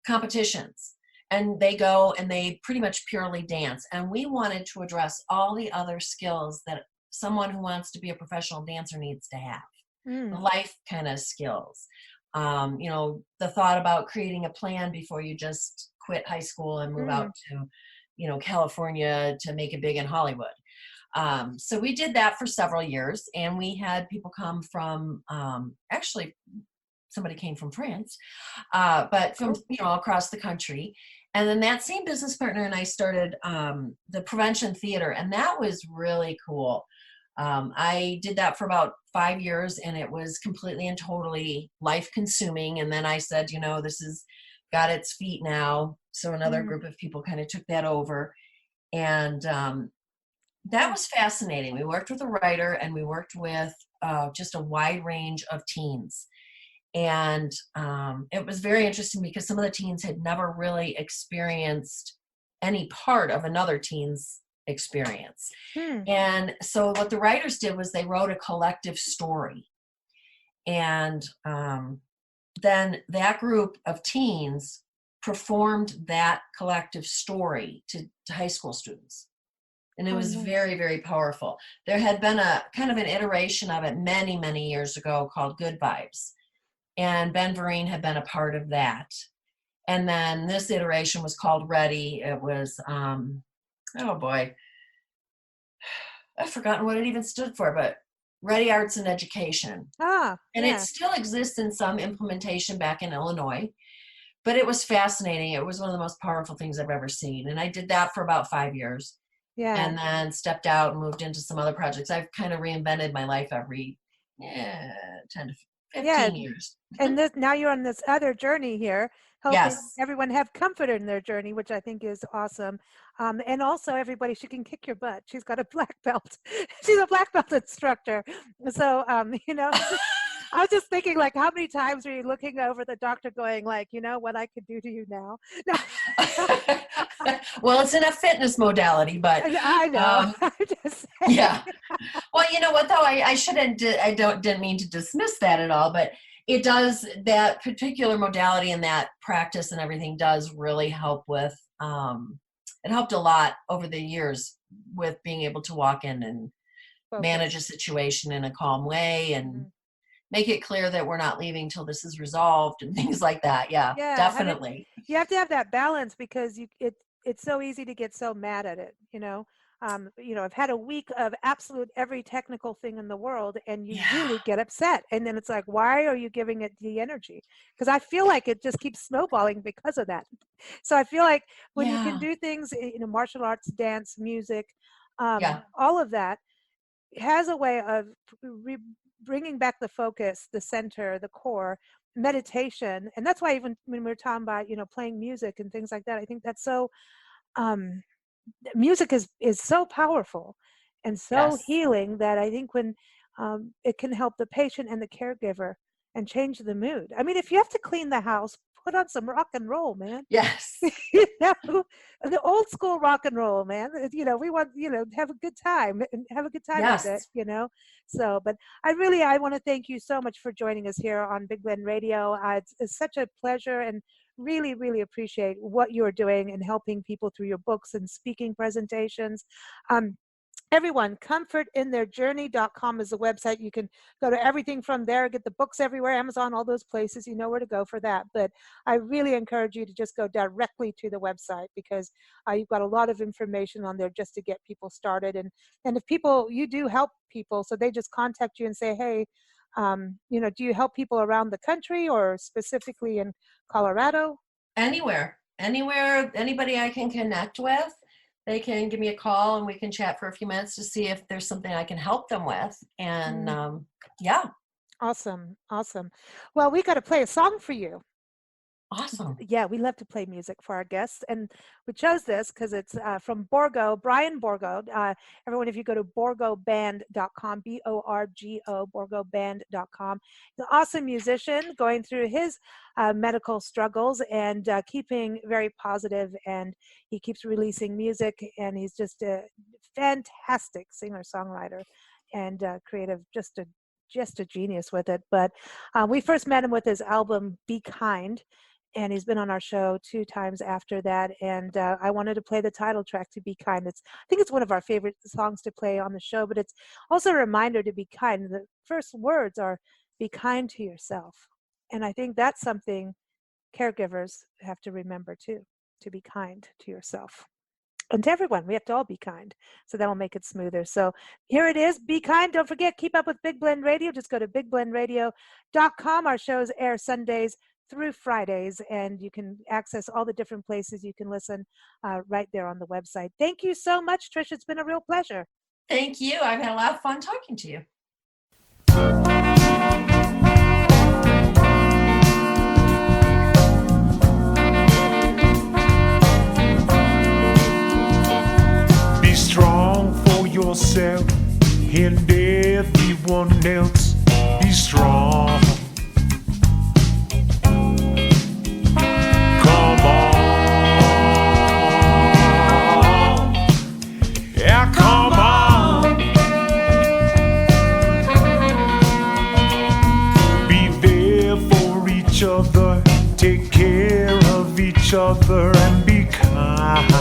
[SPEAKER 3] competitions, and they go and they pretty much purely dance. And we wanted to address all the other skills that someone who wants to be a professional dancer needs to have, the life kind of skills. The thought about creating a plan before you just quit high school and move out to, California to make it big in Hollywood. So we did that for several years, and we had people come from, actually somebody came from France, but from, across the country. And then that same business partner and I started the Prevention Theater, and that was really cool. I did that for about 5 years, and it was completely and totally life consuming. And then I said, this has got its feet now. So another group of people kind of took that over. And that was fascinating. We worked with a writer, and we worked with just a wide range of teens. And it was very interesting because some of the teens had never really experienced any part of another teen's experience. And so what the writers did was they wrote a collective story. And then that group of teens performed that collective story to high school students. And it was very, very powerful. There had been a kind of an iteration of it many, many years ago called Good Vibes. And Ben Vereen had been a part of that. And then this iteration was called Ready. It was, oh boy, I've forgotten what it even stood for, but Ready Arts and Education. And it still exists in some implementation back in Illinois, but it was fascinating. It was one of the most powerful things I've ever seen. And I did that for about 5 years. And then stepped out and moved into some other projects. I've kind of reinvented my life every 10 to 15 years.
[SPEAKER 2] And now you're on this other journey here, helping everyone have comfort in their journey, which I think is awesome. And also everybody, she can kick your butt. She's got a black belt. She's a black belt instructor. So, I was just thinking, like, how many times are you looking over the doctor going, like, what I could do to you now?
[SPEAKER 3] Well, it's in a fitness modality, but
[SPEAKER 2] I know. I'm just saying.
[SPEAKER 3] Yeah. Well, you know what though? I didn't mean to dismiss that at all, but it does, that particular modality and that practice and everything does really help with, it helped a lot over the years with being able to walk in and manage a situation in a calm way and make it clear that we're not leaving till this is resolved and things like that. Yeah, definitely.
[SPEAKER 2] I mean, you have to have that balance because it's so easy to get so mad at it, I've had a week of absolute every technical thing in the world, and you really get upset. And then it's like, why are you giving it the energy? Because I feel like it just keeps snowballing because of that. So I feel like when you can do things, martial arts, dance, music, all of that has a way of bringing back the focus, the center, the core, meditation. And that's why even when we're talking about, playing music and things like that, I think that's so, music is so powerful and so healing that I think when it can help the patient and the caregiver and change the mood. I mean, if you have to clean the house, put on some rock and roll, man.
[SPEAKER 3] Yes.
[SPEAKER 2] The old school rock and roll, man. We want, have a good time and have a good time with it, So, but I want to thank you so much for joining us here on Big Blend Radio. It's such a pleasure, and really, really appreciate what you're doing and helping people through your books and speaking presentations. Everyone, comfortintheirjourney.com is the website. You can go to everything from there, get the books everywhere, Amazon, all those places. You know where to go for that. But I really encourage you to just go directly to the website because you've got a lot of information on there just to get people started. And if you do help people, so they just contact you and say, hey, do you help people around the country or specifically in Colorado?
[SPEAKER 3] Anywhere, anybody I can connect with. They can give me a call and we can chat for a few minutes to see if there's something I can help them with. And
[SPEAKER 2] Awesome. Well, we got to play a song for you.
[SPEAKER 3] Awesome.
[SPEAKER 2] Yeah, we love to play music for our guests, and we chose this because it's from Borgo, Brian Borgo. Everyone, if you go to borgoband.com, B-O-R-G-O, borgoband.com, he's an awesome musician going through his medical struggles and keeping very positive, and he keeps releasing music, and he's just a fantastic singer-songwriter and creative, just a genius with it. But we first met him with his album Be Kind, and he's been on our show 2 times after that, and I wanted to play the title track to Be Kind. I think it's one of our favorite songs to play on the show, but it's also a reminder to be kind. The first words are be kind to yourself, and I think that's something caregivers have to remember too, to be kind to yourself. And to everyone, we have to all be kind. So that'll make it smoother. So here it is, Be Kind. Don't forget, keep up with Big Blend Radio. Just go to bigblendradio.com. Our shows air Sundays through Fridays, and you can access all the different places you can listen right there on the website. Thank you so much, Trish. It's been a real pleasure.
[SPEAKER 3] Thank you. I've had a lot of fun talking to you.
[SPEAKER 4] Be strong for yourself and everyone else. Be strong. Come on. Yeah, come on. Be there for each other. Take care of each other and be kind.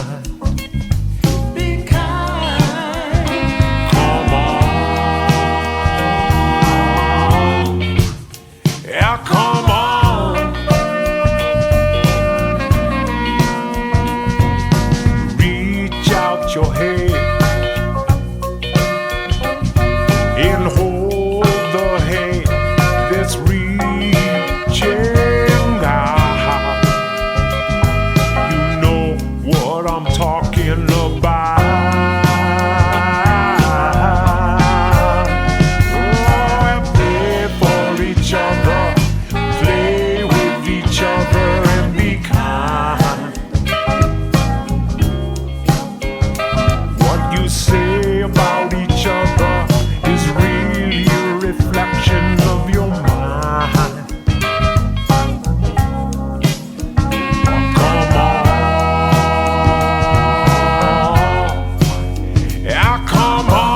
[SPEAKER 4] Your head and hold the hand that's reaching out. You know what I'm talking about. Oh, play for each other, play with each other and be kind. Say about each other is really a reflection of your mind. Come on, yeah, come on.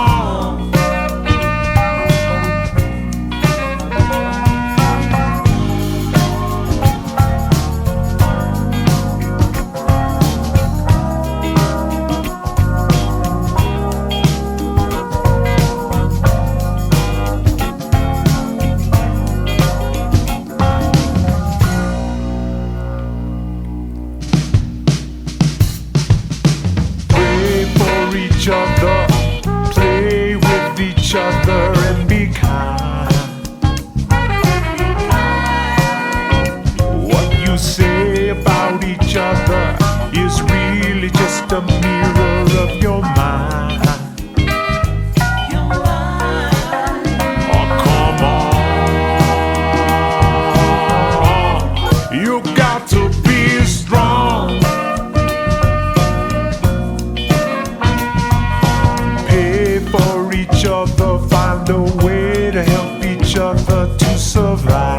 [SPEAKER 4] Each other, play with each other and be kind. What you say about each other is really just a mirror of your mind. Oh, come on. You got to be strong. For each other, find a way to help each other to survive.